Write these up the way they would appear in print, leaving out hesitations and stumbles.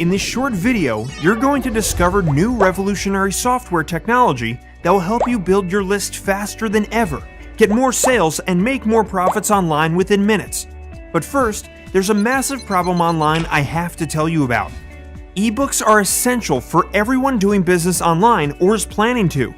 In this short video, you're going to discover new revolutionary software technology that will help you build your list faster than ever, get more sales, and make more profits online within minutes. But first, there's a massive problem online I have to tell you about. Ebooks are essential for everyone doing business online or is planning to.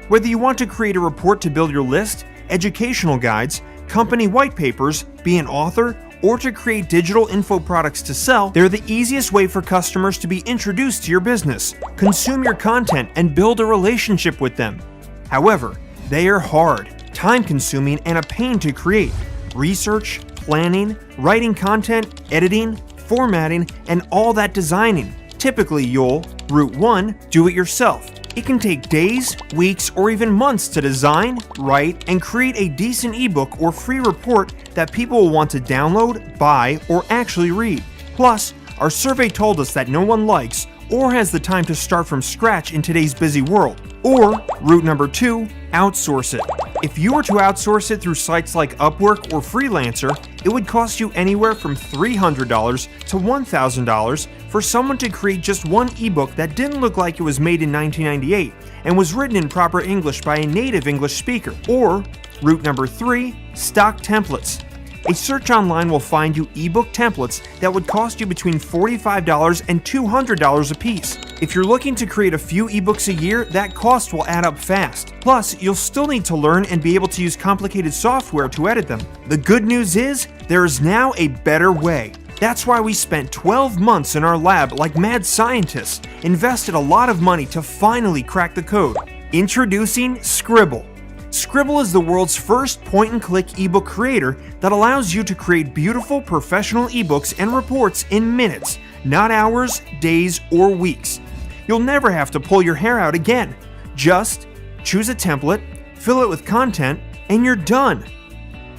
Whether you want to create a report to build your list, educational guides, company white papers, be an author, or to create digital info products to sell, they're the easiest way for customers to be introduced to your business, consume your content, and build a relationship with them. However, they are hard, time-consuming, and a pain to create. Research, planning, writing content, editing, formatting, and all that designing. Typically, you'll, Route 1, do it yourself. It can take days, weeks, or even months to design, write, and create a decent ebook or free report that people will want to download, buy, or actually read. Plus, our survey told us that no one likes or has the time to start from scratch in today's busy world. Or, route number 2, outsource it. If you were to outsource it through sites like Upwork or Freelancer, it would cost you anywhere from $300 to $1,000 for someone to create just one ebook that didn't look like it was made in 1998 and was written in proper English by a native English speaker. Or, route number 3, stock templates. A search online will find you ebook templates that would cost you between $45 and $200 a piece. If you're looking to create a few ebooks a year, that cost will add up fast. Plus, you'll still need to learn and be able to use complicated software to edit them. The good news is, there is now a better way. That's why we spent 12 months in our lab like mad scientists, invested a lot of money to finally crack the code. Introducing Sqribble. Sqribble is the world's first point-and-click ebook creator that allows you to create beautiful professional ebooks and reports in minutes, not hours, days, or weeks. You'll never have to pull your hair out again. Just choose a template, fill it with content, and you're done.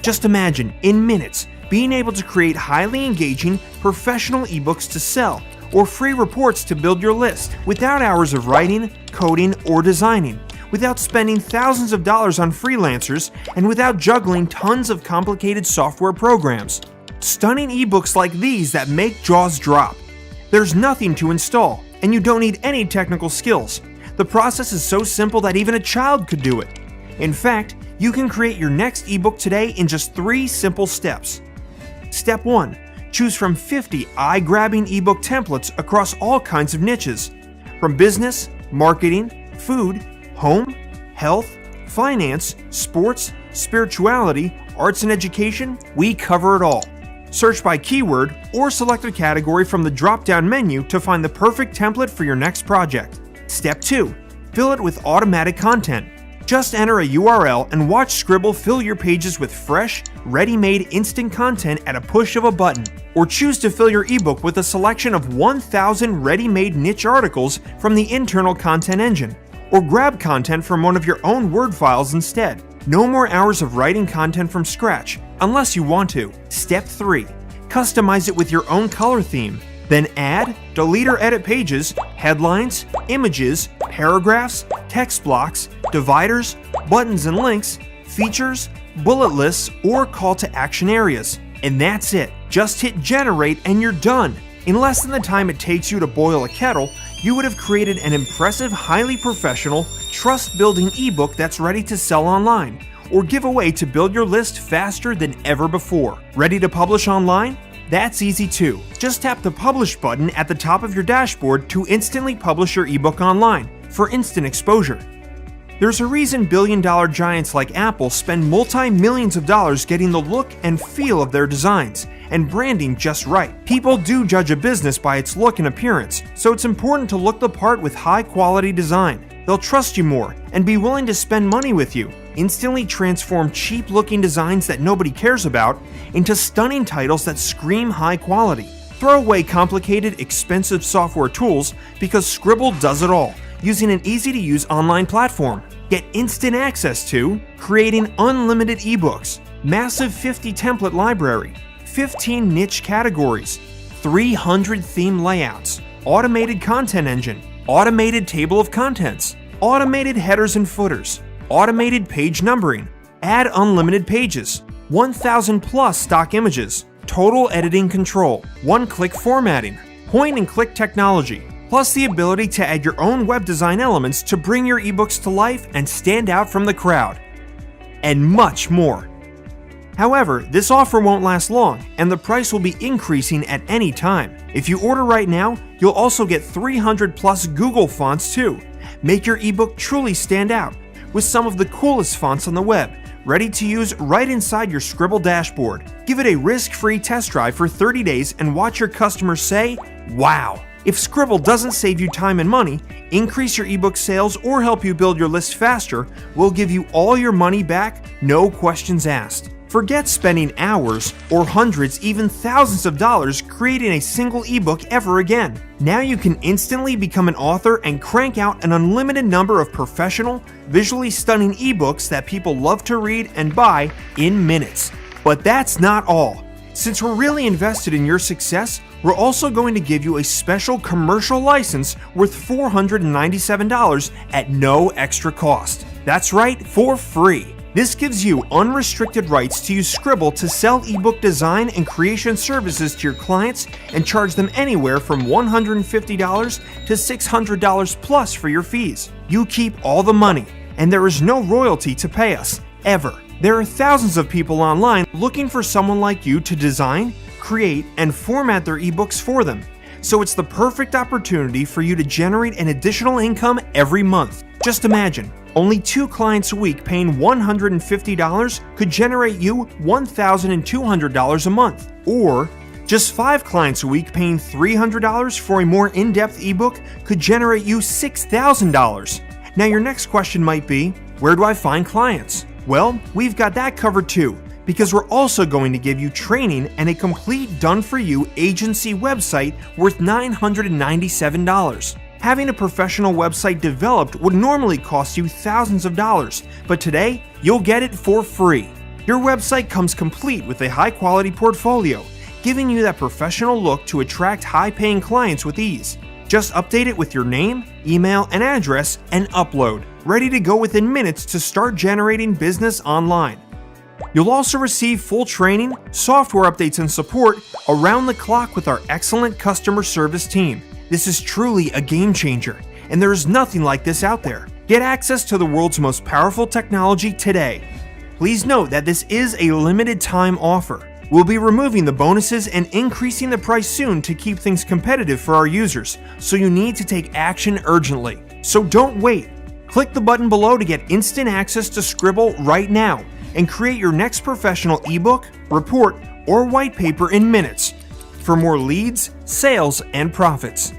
Just imagine, in minutes, being able to create highly engaging, professional ebooks to sell, or free reports to build your list, without hours of writing, coding, or designing, without spending thousands of dollars on freelancers, and without juggling tons of complicated software programs. Stunning ebooks like these that make jaws drop. There's nothing to install, and you don't need any technical skills. The process is so simple that even a child could do it. In fact, you can create your next ebook today in just 3 simple steps. Step 1. Choose from 50 eye-grabbing ebook templates across all kinds of niches. From business, marketing, food, home, health, finance, sports, spirituality, arts and education, we cover it all. Search by keyword or select a category from the drop-down menu to find the perfect template for your next project. Step 2. Fill it with automatic content. Just enter a URL and watch Sqribble fill your pages with fresh, ready-made instant content at a push of a button. Or choose to fill your ebook with a selection of 1,000 ready-made niche articles from the internal content engine. Or grab content from one of your own Word files instead. No more hours of writing content from scratch, unless you want to. Step 3. Customize it with your own color theme. Then add, delete or edit pages, headlines, images, paragraphs, text blocks, dividers, buttons and links, features, bullet lists, or call to action areas. And that's it. Just hit generate and you're done. In less than the time it takes you to boil a kettle, you would have created an impressive, highly professional, trust-building ebook that's ready to sell online, or give away to build your list faster than ever before. Ready to publish online? That's easy too. Just tap the Publish button at the top of your dashboard to instantly publish your ebook online for instant exposure. There's a reason billion-dollar giants like Apple spend multi-millions of dollars getting the look and feel of their designs and branding just right. People do judge a business by its look and appearance, so it's important to look the part with high-quality design. They'll trust you more and be willing to spend money with you. Instantly transform cheap-looking designs that nobody cares about into stunning titles that scream high quality. Throw away complicated, expensive software tools because Sqribble does it all, using an easy-to-use online platform. Get instant access to creating unlimited ebooks, massive 50 template library, 15 niche categories, 300 theme layouts, automated content engine, automated table of contents, automated headers and footers, automated page numbering, add unlimited pages, 1,000 plus stock images, total editing control, one-click formatting, point and click technology, plus the ability to add your own web design elements to bring your ebooks to life and stand out from the crowd, and much more. However, this offer won't last long, and the price will be increasing at any time. If you order right now, you'll also get 300 plus Google fonts too. Make your ebook truly stand out with some of the coolest fonts on the web, ready to use right inside your Sqribble dashboard. Give it a risk-free test drive for 30 days and watch your customers say, "Wow!" If Sqribble doesn't save you time and money, increase your ebook sales, or help you build your list faster, we'll give you all your money back, no questions asked. Forget spending hours or hundreds, even thousands of dollars creating a single ebook ever again. Now you can instantly become an author and crank out an unlimited number of professional, visually stunning ebooks that people love to read and buy in minutes. But that's not all. Since we're really invested in your success, we're also going to give you a special commercial license worth $497 at no extra cost. That's right, for free. This gives you unrestricted rights to use Sqribble to sell ebook design and creation services to your clients and charge them anywhere from $150 to $600 plus for your fees. You keep all the money, and there is no royalty to pay us, ever. There are thousands of people online looking for someone like you to design, create, and format their ebooks for them. So it's the perfect opportunity for you to generate an additional income every month. Just imagine, only 2 clients a week paying $150 could generate you $1,200 a month. Or just 5 clients a week paying $300 for a more in-depth ebook could generate you $6,000. Now your next question might be, where do I find clients? Well, we've got that covered too, because we're also going to give you training and a complete done-for-you agency website worth $997. Having a professional website developed would normally cost you thousands of dollars, but today, you'll get it for free. Your website comes complete with a high-quality portfolio, giving you that professional look to attract high-paying clients with ease. Just update it with your name, email, and address, and upload, ready to go within minutes to start generating business online. You'll also receive full training, software updates, and support around the clock with our excellent customer service team. This is truly a game changer, and there is nothing like this out there. Get access to the world's most powerful technology today. Please note that this is a limited time offer. We'll be removing the bonuses and increasing the price soon to keep things competitive for our users, so you need to take action urgently. So don't wait. Click the button below to get instant access to Sqribble right now and create your next professional ebook, report, or white paper in minutes for more leads, sales, and profits.